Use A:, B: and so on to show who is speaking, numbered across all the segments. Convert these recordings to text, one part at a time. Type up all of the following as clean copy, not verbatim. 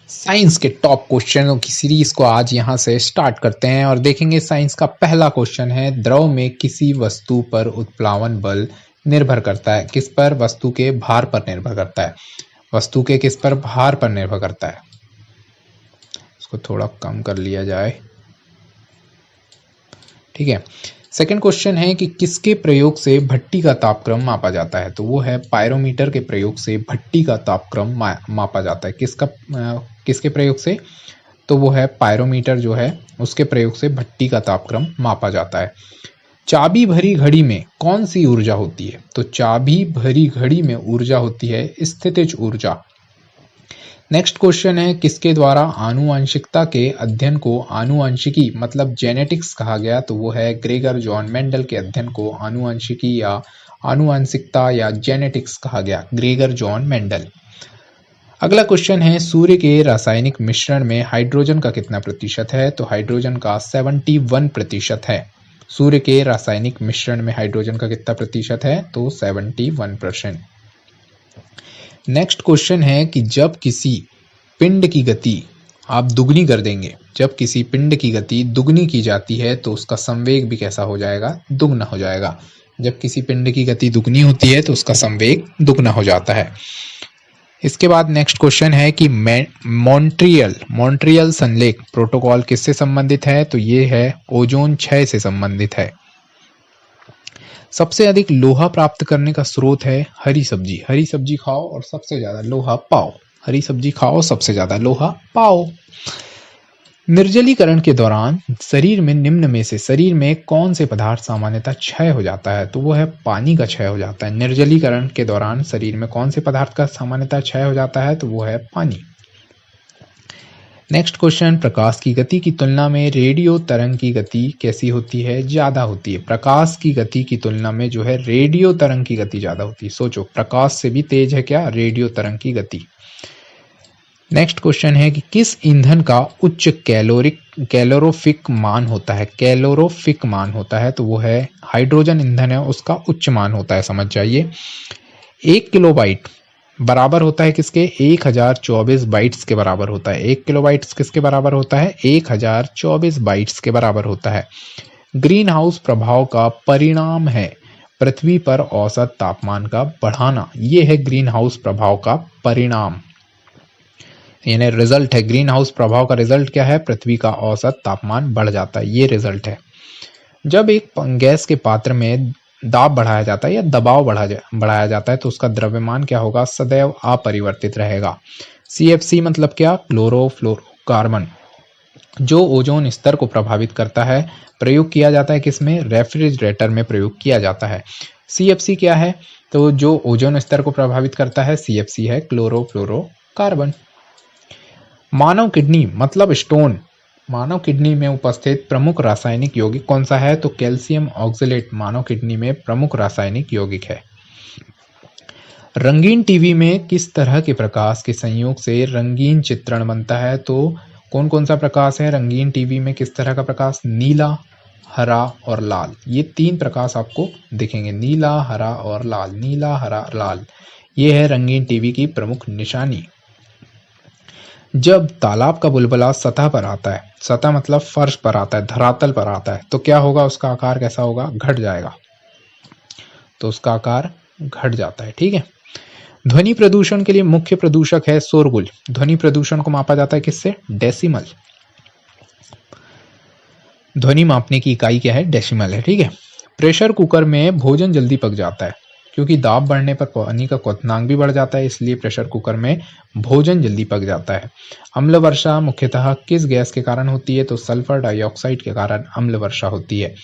A: Science के top क्वेश्चनों की series को आज यहां से स्टार्ट करते हैं और देखेंगे। साइंस का पहला क्वेश्चन है, द्रव में किसी वस्तु पर उत्प्लावन बल निर्भर करता है। किस पर? वस्तु के भार पर निर्भर करता है। वस्तु के किस पर? भार पर निर्भर करता है। इसको थोड़ा कम कर लिया जाए, ठीक है। सेकंड क्वेश्चन है कि किसके प्रयोग से भट्टी का तापक्रम मापा जाता है। तो वो है पायरोमीटर के प्रयोग से भट्टी का तापक्रम मापा जाता है। किसके प्रयोग से? तो वो है पायरोमीटर जो है उसके प्रयोग से भट्टी का तापक्रम मापा जाता है। चाबी भरी घड़ी में कौन सी ऊर्जा होती है? तो चाबी भरी घड़ी में ऊर्जा होती है स्थितिज ऊर्जा। नेक्स्ट क्वेश्चन है, किसके द्वारा आनुवंशिकता के अध्ययन को आनुवंशिकी मतलब जेनेटिक्स कहा गया? तो वो है ग्रेगर जॉन मेंडल के अध्ययन को आनुवंशिकी या आनुवंशिकता या जेनेटिक्स कहा गया, ग्रेगर जॉन मेंडल। अगला क्वेश्चन है, सूर्य के रासायनिक मिश्रण में हाइड्रोजन का कितना प्रतिशत है? तो हाइड्रोजन का 71% है। सूर्य के रासायनिक मिश्रण में हाइड्रोजन का कितना प्रतिशत है? तो 71%। नेक्स्ट क्वेश्चन है कि जब किसी पिंड की गति आप दुगनी कर देंगे, जब किसी पिंड की गति दुगनी की जाती है तो उसका संवेग भी कैसा हो जाएगा? दुगना हो जाएगा। जब किसी पिंड की गति दुगनी होती है तो उसका संवेग दुगना हो जाता है। इसके बाद नेक्स्ट क्वेश्चन है कि मॉन्ट्रियल संलेख प्रोटोकॉल किससे संबंधित है? तो ये है ओजोन क्षय से संबंधित है। सबसे अधिक लोहा प्राप्त करने का स्रोत है हरी सब्जी। हरी सब्जी खाओ और सबसे ज्यादा लोहा पाओ। हरी सब्जी खाओ, सबसे ज्यादा लोहा पाओ। निर्जलीकरण के दौरान शरीर में निम्न में से शरीर में कौन से पदार्थ सामान्यतः क्षय हो जाता है? तो वो है पानी का क्षय हो जाता है। निर्जलीकरण के दौरान शरीर में कौन से पदार्थ का सामान्यतः क्षय हो जाता है? तो वो है पानी। नेक्स्ट क्वेश्चन, प्रकाश की गति की तुलना में रेडियो तरंग की गति कैसी होती है? ज्यादा होती है। प्रकाश की गति की तुलना में जो है रेडियो तरंग की गति ज्यादा होती है। सोचो, प्रकाश से भी तेज है क्या? रेडियो तरंग की गति। नेक्स्ट क्वेश्चन है कि किस ईंधन का उच्च कैलोरीफिक मान होता है? कैलोरीफिक मान होता है तो वो है हाइड्रोजन ईंधन है, उसका उच्च मान होता है, समझ जाइए। 1 किलोबाइट बराबर होता है किसके? 1024 बाइट्स के बराबर होता है। 1 किलोबाइट्स किसके बराबर होता है? 1024 बाइट्स के बराबर होता है। ग्रीन हाउस प्रभाव का परिणाम है पृथ्वी पर औसत तापमान का बढ़ाना। यह है ग्रीन हाउस प्रभाव का परिणाम, यानी रिजल्ट है। ग्रीन हाउस प्रभाव का रिजल्ट क्या है? पृथ्वी का औसत तापमान बढ़ जाता है, ये रिजल्ट है। जब एक गैस के पात्र में दाब बढ़ाया जाता है या दबाव बढ़ाया जाता है तो उसका द्रव्यमान क्या होगा? सदैव अपरिवर्तित रहेगा। CFC मतलब क्या? क्लोरोफ्लोरोकार्बन, जो ओजोन स्तर को प्रभावित करता है। प्रयोग किया जाता है किसमें? रेफ्रिजरेटर में प्रयोग किया जाता है। CFC क्या है? तो जो ओजोन स्तर को प्रभावित करता है CFC है क्लोरोफ्लोरोकार्बन। मानव किडनी मतलब स्टोन, मानव किडनी में उपस्थित प्रमुख रासायनिक यौगिक कौन सा है? तो कैल्शियम ऑक्सलेट मानव किडनी में प्रमुख रासायनिक यौगिक है। रंगीन टीवी में किस तरह के प्रकाश के संयोग से रंगीन चित्रण बनता है? तो कौन कौन सा प्रकाश है रंगीन टीवी में? किस तरह का प्रकाश? नीला, हरा और लाल, ये 3 प्रकाश आपको दिखेंगे। नीला, हरा और लाल, नीला, हरा, लाल, ये है रंगीन टीवी की प्रमुख निशानी। जब तालाब का बुलबुला सतह पर आता है, सतह मतलब फर्श पर आता है, धरातल पर आता है, तो क्या होगा? उसका आकार कैसा होगा? घट जाएगा, तो उसका आकार घट जाता है, ठीक है। ध्वनि प्रदूषण के लिए मुख्य प्रदूषक है शोरगुल। ध्वनि प्रदूषण को मापा जाता है किससे? डेसिमल। ध्वनि मापने की इकाई क्या है? डेसिमल है, ठीक है। प्रेशर कुकर में भोजन जल्दी पक जाता है क्योंकि दाब बढ़ने पर पानी का क्वथनांक भी बढ़ जाता है, इसलिए प्रेशर कुकर में भोजन जल्दी पक जाता है। अम्ल वर्षा मुख्यतः किस गैस के कारण होती है? तो सल्फर डाइऑक्साइड के कारण अम्ल वर्षा होती है।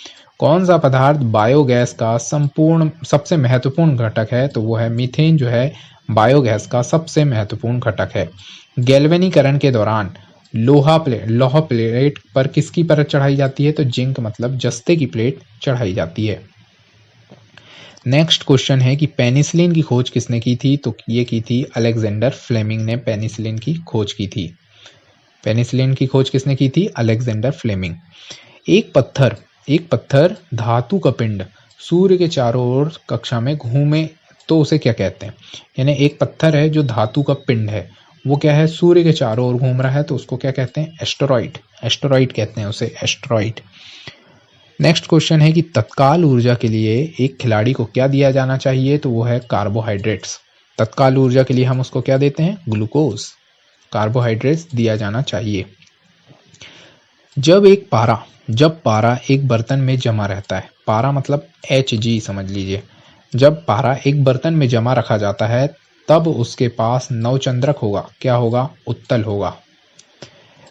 A: कौन सा पदार्थ बायोगैस का सबसे महत्वपूर्ण घटक है? तो वो है मीथेन, जो है बायोगैस का सबसे महत्वपूर्ण घटक है। गैल्वेनीकरण के दौरान लोहा प्लेट पर किसकी परत चढ़ाई जाती है? तो जिंक मतलब जस्ते की प्लेट चढ़ाई जाती है। नेक्स्ट क्वेश्चन है कि पेनिसिलिन की खोज किसने की थी? तो ये की थी अलेक्जेंडर फ्लेमिंग ने पेनिसिलिन की खोज की थी। पेनिसिलिन की खोज किसने की थी? Alexander Fleming. एक पत्थर धातु का पिंड सूर्य के चारों ओर कक्षा में घूमे तो उसे क्या कहते हैं? यानी एक पत्थर है जो धातु का पिंड है, वो क्या है, सूर्य के चारों ओर घूम रहा है, तो उसको क्या कहते हैं, एस्टेरॉइड। एस्टेरॉइड कहते हैं उसे, एस्टेरॉइड। नेक्स्ट क्वेश्चन है कि तत्काल ऊर्जा के लिए एक खिलाड़ी को क्या दिया जाना चाहिए, तो वो है कार्बोहाइड्रेट्स। तत्काल ऊर्जा के लिए हम उसको क्या देते हैं, ग्लूकोज, कार्बोहाइड्रेट्स दिया जाना चाहिए। जब पारा एक बर्तन में जमा रहता है, पारा मतलब Hg समझ लीजिए, जब पारा एक बर्तन में जमा रखा जाता है तब उसके पास नवचंद्रक होगा, क्या होगा, उत्तल होगा।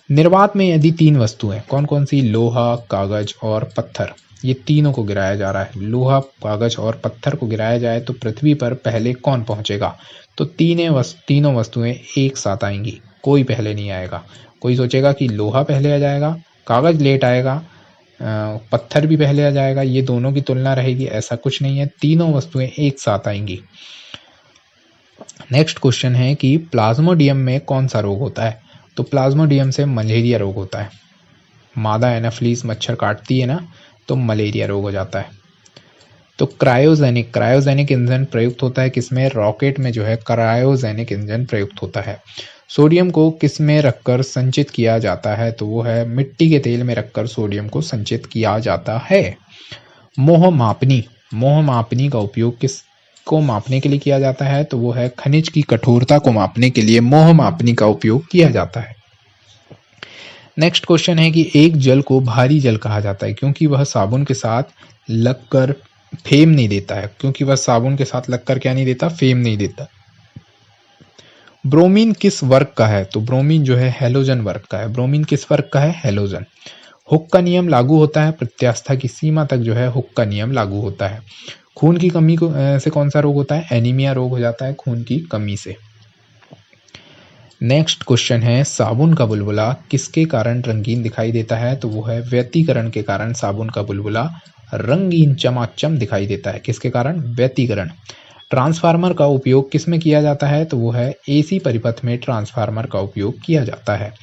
A: निर्वात में यदि तीन वस्तुएं, कौन कौन सी, लोहा, कागज और पत्थर, ये तीनों को गिराया जा रहा है, लोहा, कागज और पत्थर को गिराया जाए तो पृथ्वी पर पहले कौन पहुंचेगा, तो तीनों वस्तुएं एक साथ आएंगी, कोई पहले नहीं आएगा। कोई सोचेगा कि लोहा पहले आ जाएगा, कागज लेट आएगा, पत्थर भी पहले आ जाएगा, ये दोनों की तुलना रहेगी, ऐसा कुछ नहीं है, तीनों वस्तुएं एक साथ आएंगी। नेक्स्ट क्वेश्चन है कि प्लाज्मोडियम में कौन सा रोग होता है, तो प्लाज्मोडियम से मलेरिया रोग होता है। मादा एनाफ्लीज मच्छर काटती है ना, तो मलेरिया रोग हो जाता है। तो क्रायोजेनिक ईंधन प्रयुक्त होता है किसमें, रॉकेट में जो है क्रायोजेनिक ईंधन प्रयुक्त होता है। सोडियम को किस में रखकर संचित किया जाता है, तो वो है मिट्टी के तेल में रखकर सोडियम को संचित किया जाता है। मोह मापनी का उपयोग किस को मापने के लिए किया जाता है, तो वो है खनिज की कठोरता को मापने के लिए मोह मापनी का उपयोग किया जाता है। नेक्स्ट क्वेश्चन है कि एक जल को भारी जल कहा जाता है क्योंकि वह साबुन के साथ लगकर फेम नहीं देता है, क्योंकि वह साबुन के साथ लगकर क्या नहीं देता, फेम नहीं देता। ब्रोमीन किस वर्ग का है, तो ब्रोमीन जो है हेलोजन वर्ग का है। ब्रोमीन किस वर्ग का है, हेलोजन। हुक का नियम लागू होता है, प्रत्यास्था की सीमा तक जो है हुक का नियम लागू होता है। खून की कमी से कौन सा रोग होता है, एनीमिया रोग हो जाता है खून की कमी से। नेक्स्ट क्वेश्चन है साबुन का बुलबुला किसके कारण रंगीन दिखाई देता है, तो वो है व्यतिकरण के कारण साबुन का बुलबुला रंगीन चमाचम दिखाई देता है। किसके कारण, व्यतिकरण। ट्रांसफार्मर का उपयोग किस में किया जाता है, तो वो है एसी परिपथ में ट्रांसफार्मर का उपयोग किया जाता है।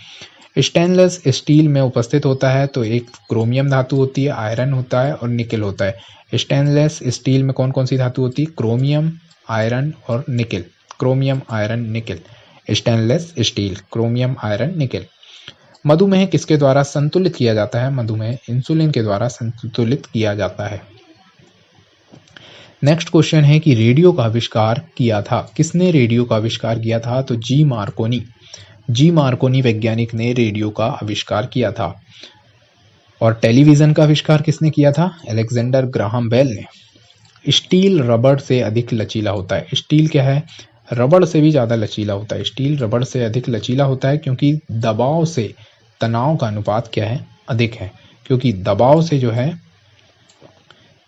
A: स्टेनलेस स्टील में उपस्थित होता है, तो एक क्रोमियम धातु होती है, आयरन होता है और निकेल होता है। स्टेनलेस स्टील में कौन कौन सी धातु होती है, क्रोमियम, आयरन और nickel. Chromium, iron, nickel, stainless steel, chromium, iron, nickel. मधुमेह किसके द्वारा संतुलित किया जाता है, मधुमेह इंसुलिन के द्वारा संतुलित किया जाता है। नेक्स्ट क्वेश्चन है कि रेडियो का आविष्कार किया था, किसने रेडियो का आविष्कार किया था, तो जी मार्कोनी वैज्ञानिक ने रेडियो का आविष्कार किया था। और टेलीविजन का आविष्कार किसने किया था, अलेक्जेंडर ग्राहम बेल ने। स्टील रबड़ से अधिक लचीला होता है, स्टील क्या है, रबड़ से भी ज्यादा लचीला होता है। स्टील रबड़ से अधिक लचीला होता है क्योंकि दबाव से तनाव का अनुपात क्या है, अधिक है। क्योंकि दबाव से जो है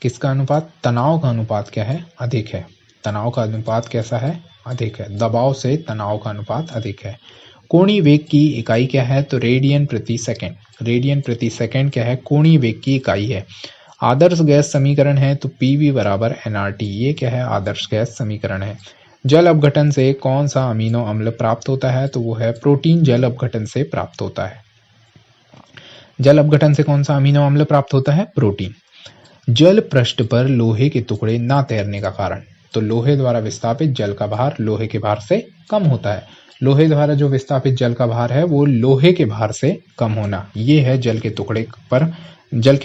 A: किसका अनुपात, तनाव का अनुपात क्या है, अधिक है। तनाव का अनुपात कैसा है, अधिक है। दबाव से तनाव का अनुपात अधिक है। कोणीय वेग की इकाई क्या है, तो रेडियन प्रति सेकंड। रेडियन प्रति सेकंड क्या है, कोणीय वेग की इकाई है। आदर्श गैस समीकरण है तो पीवी बराबर एनआरटी, ये क्या है, आदर्श गैस समीकरण है। जल अपघटन से कौन सा अमीनो अम्ल प्राप्त होता है, तो वो है प्रोटीन, जल अपघटन से प्राप्त होता है। जल अपघटन से कौन सा अमीनो अम्ल प्राप्त होता है, प्रोटीन। जल पृष्ठ पर लोहे के टुकड़े ना तैरने का कारण, तो लोहे द्वारा विस्थापित जल का भार लोहे के भार से कम होता है। लोहे द्वारा जो विस्थापित जल का भार है वो लोहे के भार से कम होना, ये है जल के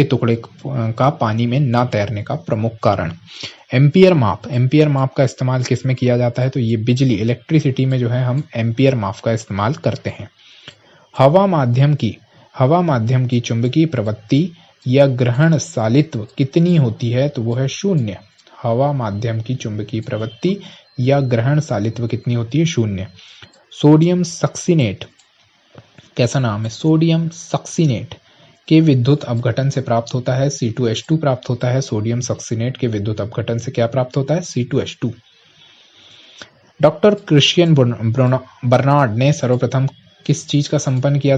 A: टुकड़े का पानी में ना तैरने का प्रमुख कारण। एम्पियर माप का इस्तेमाल किस में किया जाता है, तो ये बिजली, इलेक्ट्रिसिटी में जो है हम एम्पियर माप का इस्तेमाल करते हैं। हवा माध्यम की चुंबकीय प्रवृत्ति या ग्रहण सालित्व कितनी होती है, तो वो है 0। हवा माध्यम की चुंबकीय प्रवृत्ति या ग्रहण सालित्व कितनी होती है, 0। सोडियम सक्सीनेट, कैसा नाम है, सोडियम सक्सीनेट के विद्युत अपघटन से प्राप्त होता है C2H2 प्राप्त होता है। सोडियम सक्सीनेट के विद्युत अपघटन से क्या प्राप्त होता है, C2H2। डॉक्टर क्रिश्चियन बर्नार्ड ने सर्वप्रथम किस चीज का संपन्न किया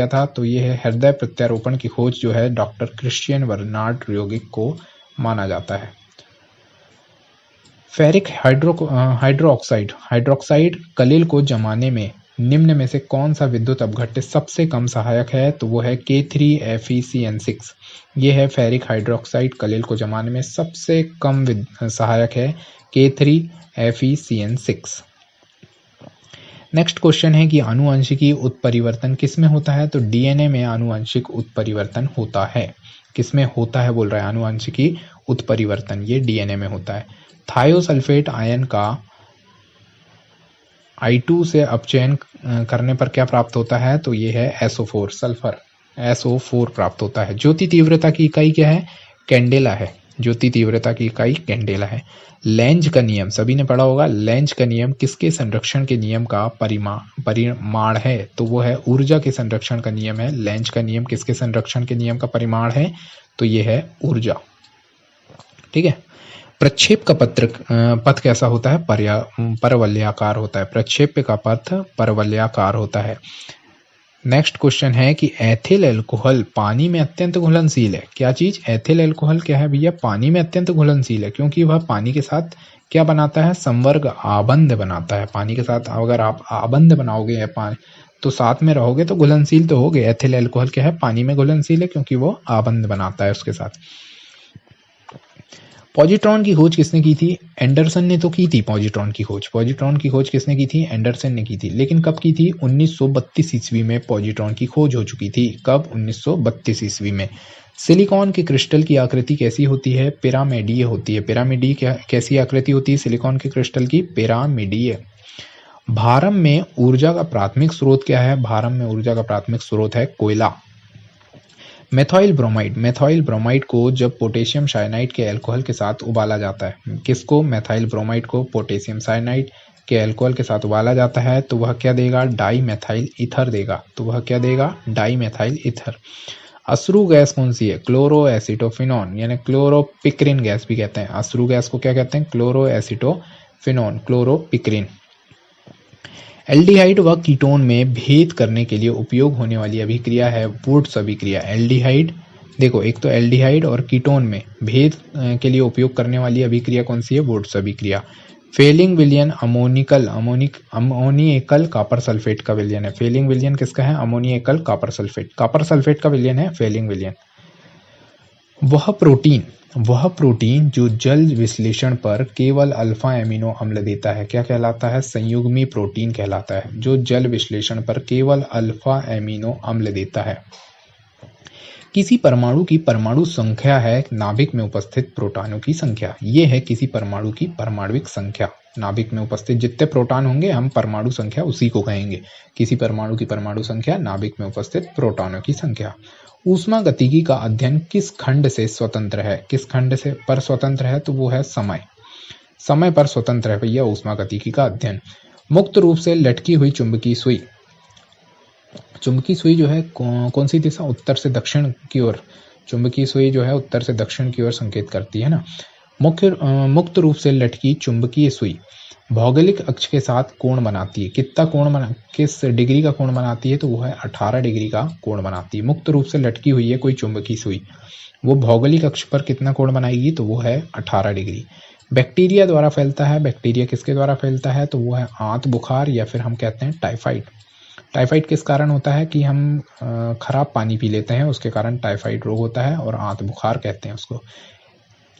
A: था, तो ये है हृदय प्रत्यारोपण की खोज जो है डॉक्टर क्रिश्चियन बर्नार्ड यौगिक को माना जाता है। फेरिक हाइड्रोक्साइड कलिल को जमाने में निम्न में से कौन सा विद्युत अपघट्य सबसे कम सहायक है, तो वो है K3FeCN6। ये है फेरिक हाइड्रोक्साइड कलिल को जमाने में सबसे कम सहायक है K3FeCN6। नेक्स्ट क्वेश्चन है कि आनुवंशिकी उत्परिवर्तन किसमें होता है, तो डीएनए में आनुवंशिक उत्परिवर्तन होता है। किसमें होता है बोल रहा है, आनुवंशिकी उत्परिवर्तन, ये डीएनए में होता है। थायोसल्फेट आयन का I2 से अपचयन करने पर क्या प्राप्त होता है, तो ये है SO4, सल्फर SO4 प्राप्त होता है। ज्योति तीव्रता की इकाई क्या है, कैंडेला है। ज्योति तीव्रता की इकाई कैंडेला है। लेंज का नियम सभी ने पढ़ा होगा। लेंज का नियम किसके संरक्षण के नियम का परिमाण है, तो वो है ऊर्जा के संरक्षण का नियम है। लेंज का नियम किसके संरक्षण के नियम का परिमाण है, तो ये है ऊर्जा। ठीक है। प्रक्षेप का पथ कैसा होता है, परवलयाकार होता है। प्रक्षेप का पथ परवलयाकार होता है। नेक्स्ट क्वेश्चन है कि एथिल अल्कोहल पानी में अत्यंत घुलनशील है। क्या चीज, एथिल अल्कोहल क्या है भैया, पानी में अत्यंत घुलनशील है, क्योंकि वह पानी के साथ क्या बनाता है, संवर्ग आबंध बनाता है। पानी के साथ अगर आप आबंध बनाओगे या पानी तो साथ में रहोगे तो घुलनशील तो होगे। एथिल अल्कोहल क्या है, पानी में घुलनशील है, क्योंकि वो आबंध बनाता है उसके साथ। पॉजिट्रॉन की खोज किसने की थी, एंडरसन ने तो की थी पॉजिट्रॉन की खोज। पॉजिट्रॉन की खोज किसने की थी, एंडरसन ने की थी। लेकिन कब की थी, 1932 ईस्वी में पॉजिट्रॉन की खोज हो चुकी थी। कब, 1932 ईस्वी में। सिलिकॉन के क्रिस्टल की आकृति कैसी होती है, पिरामिडीय होती है। पिरामिडीय कैसी आकृति होती है सिलिकॉन के क्रिस्टल की, पिरामिडीय। भारम में ऊर्जा का प्राथमिक स्रोत क्या है, भारम में ऊर्जा का प्राथमिक स्रोत है कोयला। मेथाइल ब्रोमाइड, मेथाइल ब्रोमाइड को जब पोटेशियम साइनाइड के अल्कोहल के साथ उबाला जाता है, किसको, मेथाइल ब्रोमाइड को पोटेशियम साइनाइड के अल्कोहल के साथ उबाला जाता है, तो वह क्या देगा, डाई मेथाइल ईथर देगा। तो वह क्या देगा, डाई मेथाइल ईथर। अश्रु गैस कौन सी है, क्लोरो एसिटोफिनॉन, यानी क्लोरोपिक्रिन गैस भी कहते हैं। अश्रु गैस को क्या कहते हैं, क्लोरो एसिटोफिनॉन, क्लोरोपिक्रिन। एल्डिहाइड व कीटोन में भेद करने के लिए उपयोग होने वाली अभिक्रिया है वुड्स अभिक्रिया। एल्डिहाइड, देखो एक तो एल्डिहाइड और कीटोन में भेद के लिए उपयोग करने वाली अभिक्रिया कौन सी है, वुड्स अभिक्रिया। फेलिंग विलयन अमोनिएकल कॉपर सल्फेट का विलयन है। फेलिंग विलयन किसका है, अमोनिएकल कॉपर सल्फेट, कॉपर सल्फेट का विलयन है फेलिंग विलयन। वह प्रोटीन जो जल विश्लेषण पर केवल अल्फा एमिनो अम्ल देता है, क्या कहलाता है, संयुग्मी प्रोटीन कहलाता है, जो जल विश्लेषण पर केवल अल्फा एमिनो अम्ल देता है। किसी परमाणु की परमाणु संख्या है नाभिक में उपस्थित प्रोटॉनों की संख्या। ये है किसी परमाणु की परमाणुक संख्या। नाभिक में उपस्थित जितने प्रोटॉन होंगे हम परमाणु संख्या उसी को कहेंगे। किसी परमाणु की परमाणु संख्या, नाभिक में उपस्थित प्रोटॉनों की संख्या। ऊष्मागतिकी का अध्ययन किस खंड से स्वतंत्र है, किस खंड से पर स्वतंत्र है, तो वो है समय। समय पर स्वतंत्र है भैया ऊष्मागतिकी का अध्ययन। मुक्त रूप से लटकी हुई चुंबकीय सुई, चुंबकीय सुई जो है कौन सी दिशा, उत्तर से दक्षिण की ओर। चुंबकीय सुई जो है उत्तर से दक्षिण की ओर संकेत करती है ना। मुक्त रूप से लटकी चुंबकीय सुई भौगोलिक अक्ष के साथ कोण बनाती है। कितना कोण किस डिग्री का कोण बनाती है, तो वो है 18 डिग्री का कोण बनाती है। मुक्त रूप से लटकी हुई है कोई चुंबकीय सुई, वो भौगोलिक अक्ष पर कितना कोण बनाएगी, तो वो है 18 डिग्री। बैक्टीरिया द्वारा फैलता है, बैक्टीरिया किसके द्वारा फैलता है, तो वो है आंत बुखार या फिर हम कहते हैं टाइफाइड। टाइफाइड किस कारण होता है कि हम खराब पानी पी लेते हैं, उसके कारण टाइफाइड रोग होता है और आंत बुखार कहते हैं उसको।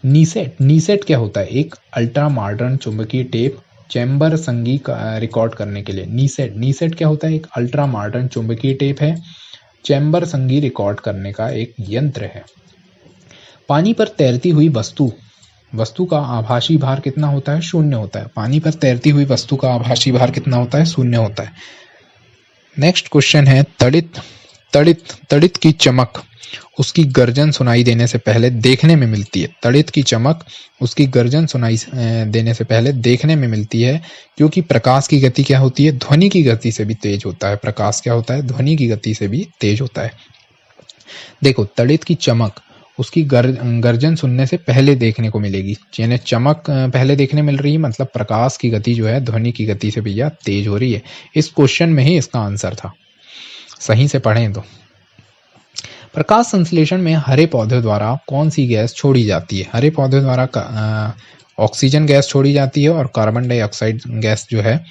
A: नीसेट क्या होता है, एक अल्ट्रा मॉडर्न चुंबकीय टेप चैम्बर संगीत रिकॉर्ड करने के लिए। नीसेट क्या होता है, एक अल्ट्रा मॉडर्न चुंबकीय टेप है, चैम्बर संगीत रिकॉर्ड करने का एक यंत्र है। पानी पर तैरती हुई वस्तु का आभासी भार कितना होता है, शून्य होता है। पानी पर तैरती हुई वस्तु का आभासी भार कितना होता है, शून्य होता है। नेक्स्ट क्वेश्चन है तड़ित की चमक उसकी गर्जन सुनाई देने से पहले देखने में मिलती है। तड़ित की चमक उसकी गर्जन सुनाई देने से पहले देखने में मिलती है, क्योंकि प्रकाश की गति क्या होती है, ध्वनि की गति से भी तेज होता है। प्रकाश क्या होता है, ध्वनि की गति से भी तेज होता है। देखो तड़ित की चमक उसकी गर्जन सुनने से पहले देखने को मिलेगी, यानी चमक पहले देखने मिल रही है, मतलब प्रकाश की गति जो है ध्वनि की गति से भैया तेज हो रही है। इस क्वेश्चन में ही इसका आंसर था, सही से पढ़ें तो। प्रकाश संश्लेषण में हरे पौधे द्वारा कौन सी गैस छोड़ी जाती है, हरे पौधे द्वारा ऑक्सीजन गैस छोड़ी जाती है और कार्बन डाइऑक्साइड गैस जो है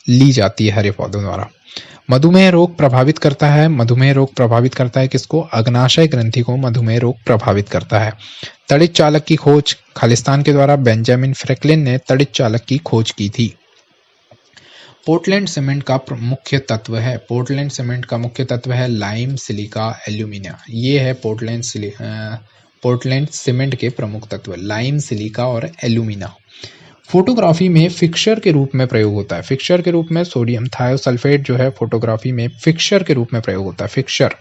A: ली जाती है हरे पौधों द्वारा। मधुमेह रोग प्रभावित करता है, मधुमेह रोग प्रभावित करता है किसको, अग्नाशय ग्रंथि को मधुमेह रोग प्रभावित करता है। तड़ित चालक की खोज खालिस्तान के द्वारा बेंजामिन फ्रैंकलिन ने तड़ित चालक की खोज की थी। पोर्टलैंड सीमेंट का मुख्य तत्व है, पोर्टलैंड सीमेंट का मुख्य तत्व है लाइम, सिलिका, एल्यूमिना। ये है पोर्टलैंड सीमेंट के प्रमुख तत्व, लाइम, सिलिका और एल्यूमिना। फोटोग्राफी में फिक्सर के रूप में प्रयोग होता है, फिक्सर के रूप में सोडियम थायोसल्फेट जो है फोटोग्राफी में फिक्सर के रूप में प्रयोग होता है, फिक्सर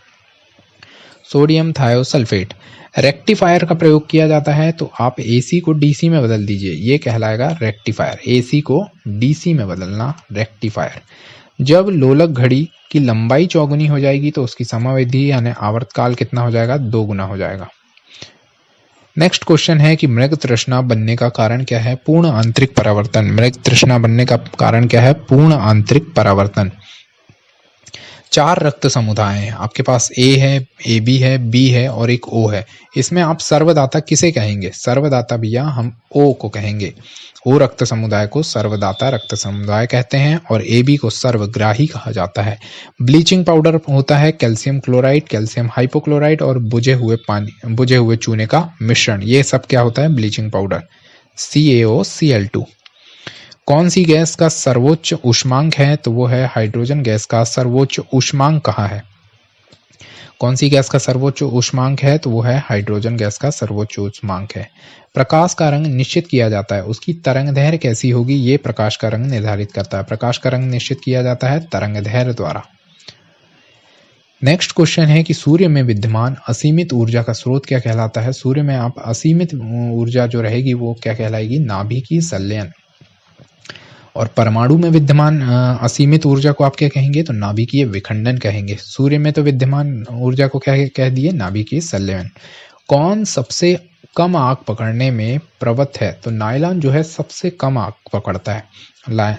A: सोडियम थायोसल्फेट। रेक्टिफायर का प्रयोग किया जाता है, तो आप AC को DC में बदल दीजिए, ये कहलाएगा रेक्टिफायर, AC को DC में बदलना रेक्टिफायर। जब लोलक घड़ी की लंबाई चौगुनी हो जाएगी तो उसकी समयावधि यानी आवर्तकाल कितना हो जाएगा, 2 गुना हो जाएगा। नेक्स्ट क्वेश्चन है कि मृग तृष्णा बनने का कारण क्या है, पूर्ण आंतरिक परावर्तन। मृग तृष्णा बनने का कारण क्या है, पूर्ण आंतरिक परावर्तन। 4 रक्त समुदाय हैं आपके पास, A है, AB है, B है और एक O है। इसमें आप सर्वदाता किसे कहेंगे, सर्वदाता भैया हम O को कहेंगे। O रक्त समुदाय को सर्वदाता रक्त समुदाय कहते हैं और AB को सर्वग्राही कहा जाता है। ब्लीचिंग पाउडर होता है कैल्शियम क्लोराइड, कैल्शियम हाइपोक्लोराइड और बुझे हुए चूने का मिश्रण, ये सब क्या होता है, ब्लीचिंग पाउडर, CaOCl2। कौन सी गैस का सर्वोच्च ऊष्मांक है, तो वो है हाइड्रोजन गैस का सर्वोच्च ऊष्मांक कहाँ है, कौन सी गैस का सर्वोच्च ऊष्मांक है, तो वो है हाइड्रोजन गैस का सर्वोच्च ऊष्मांक है। प्रकाश का रंग निश्चित किया जाता है, उसकी तरंगदैर्घ्य कैसी होगी, ये प्रकाश का रंग निर्धारित करता है, प्रकाश का रंग निश्चित किया जाता है तरंगदैर्घ्य द्वारा। नेक्स्ट क्वेश्चन है कि सूर्य में विद्यमान असीमित ऊर्जा का स्रोत क्या कहलाता है। सूर्य में आप असीमित ऊर्जा जो रहेगी वो क्या कहलाएगी, नाभिकीय संलयन। और परमाणु में विद्यमान असीमित ऊर्जा को आप क्या कहेंगे, तो नाभिकीय विखंडन कहेंगे। सूर्य में तो विद्यमान ऊर्जा को क्या कह दिए, नाभिकीय संलयन। कौन सबसे कम आग पकड़ने में प्रवृत्त है, तो नायलॉन जो है सबसे कम आग पकड़ता है,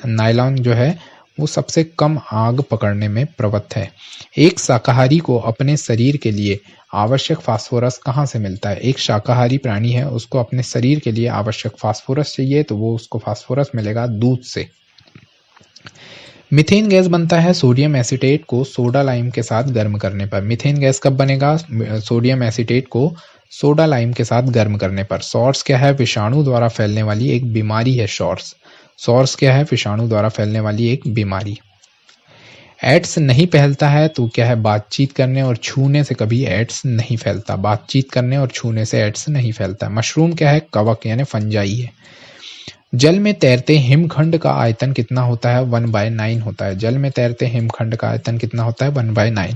A: नायलॉन जो है वो सबसे कम आग पकड़ने में प्रवृत्त है। एक शाकाहारी को अपने शरीर के लिए आवश्यक फास्फोरस कहाँ से मिलता है, एक शाकाहारी प्राणी है उसको अपने शरीर के लिए आवश्यक फास्फोरस चाहिए, तो वो उसको फास्फोरस मिलेगा दूध से। मीथेन गैस बनता है सोडियम एसीटेट को सोडा लाइम के साथ गर्म करने पर। मीथेन गैस कब बनेगा, सोडियम एसीटेट को सोडा लाइम के साथ गर्म करने पर। सॉर्स क्या है, विषाणु द्वारा फैलने वाली एक बीमारी है सॉर्स। सॉर्स क्या है, विषाणु द्वारा फैलने वाली एक बीमारी। एड्स नहीं फैलता है तो क्या है, बातचीत करने और छूने से कभी एड्स नहीं फैलता, बातचीत करने और छूने से एड्स नहीं फैलता। मशरूम क्या है, कवक यानी फंजाई है। जल में तैरते हिमखंड का आयतन कितना होता है, 1/9 होता है। जल में तैरते हिमखंड का आयतन कितना होता है, 1/9।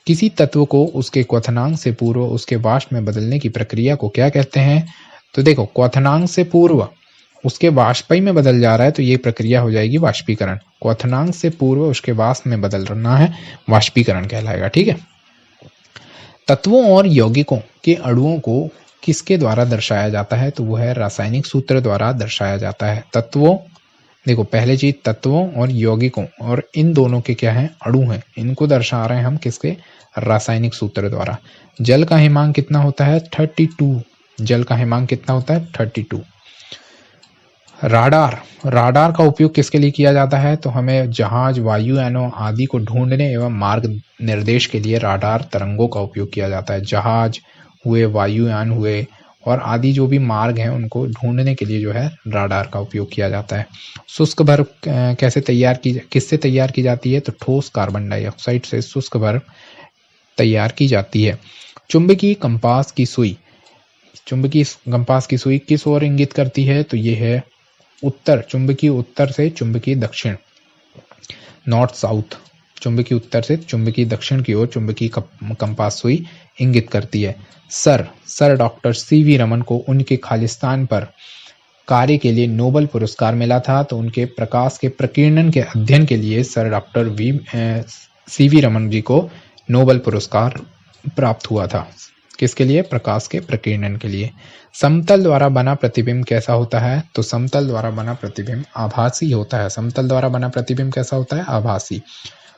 A: किसी तत्व को उसके क्वथनांक से पूर्व उसके वाष्प में बदलने की प्रक्रिया को क्या कहते हैं, तो देखो क्वथनांक से पूर्व उसके वाष्प में बदल जा रहा है तो ये प्रक्रिया हो जाएगी वाष्पीकरण। क्वथनांक से पूर्व उसके वाष्प में बदलना है, वाष्पीकरण कहलाएगा, ठीक है। तत्वों और यौगिकों के अणुओं को किसके द्वारा दर्शाया जाता है, तो वो है रासायनिक सूत्र द्वारा दर्शाया जाता है। तत्वों, देखो पहले चीज तत्वों और यौगिकों, और इन दोनों के क्या है, अणु हैं, इनको दर्शा रहे हैं हम किसके, रासायनिक सूत्र द्वारा। जल का हिमांक कितना होता है, 32। जल का हिमांक कितना होता है, 32। राडार का उपयोग किसके लिए किया जाता है, तो हमें जहाज, वायुयानों आदि को ढूंढने एवं मार्ग निर्देश के लिए राडार तरंगों का उपयोग किया जाता है। जहाज हुए, वायुयान हुए और आदि जो भी मार्ग हैं उनको ढूंढने के लिए जो है राडार का उपयोग किया जाता है। शुष्क बर्फ किससे तैयार की जाती है, तो ठोस कार्बन डाइऑक्साइड से शुष्क बर्फ तैयार की जाती है। चुंबकीय कंपास की सुई किस ओर इंगित करती है, तो ये है उत्तर, चुंबकीय उत्तर से चुंबकीय दक्षिण, नॉर्थ साउथ। चुंबकीय उत्तर से चुंबकीय दक्षिण की ओर चुंबकीय कंपास सुई इंगित करती है। सर डॉक्टर CV रमन को उनके खालिस्तान पर कार्य के लिए नोबेल पुरस्कार मिला था, तो उनके प्रकाश के प्रकीर्णन के अध्ययन के लिए sir doctor CV Raman ji को नोबेल पुरस्कार प्राप्त हुआ था। किसके लिए, प्रकाश के प्रकीर्णन के लिए। समतल द्वारा बना प्रतिबिंब कैसा होता है, तो समतल द्वारा बना प्रतिबिंब आभासी होता है। समतल द्वारा बना प्रतिबिंब कैसा होता है, आभासी।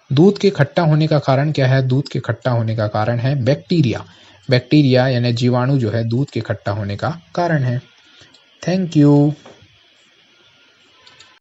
A: दूध के खट्टा होने का कारण क्या है, दूध के खट्टा होने का कारण है बैक्टीरिया यानी जीवाणु जो है दूध के खट्टा होने का कारण है। Thank you.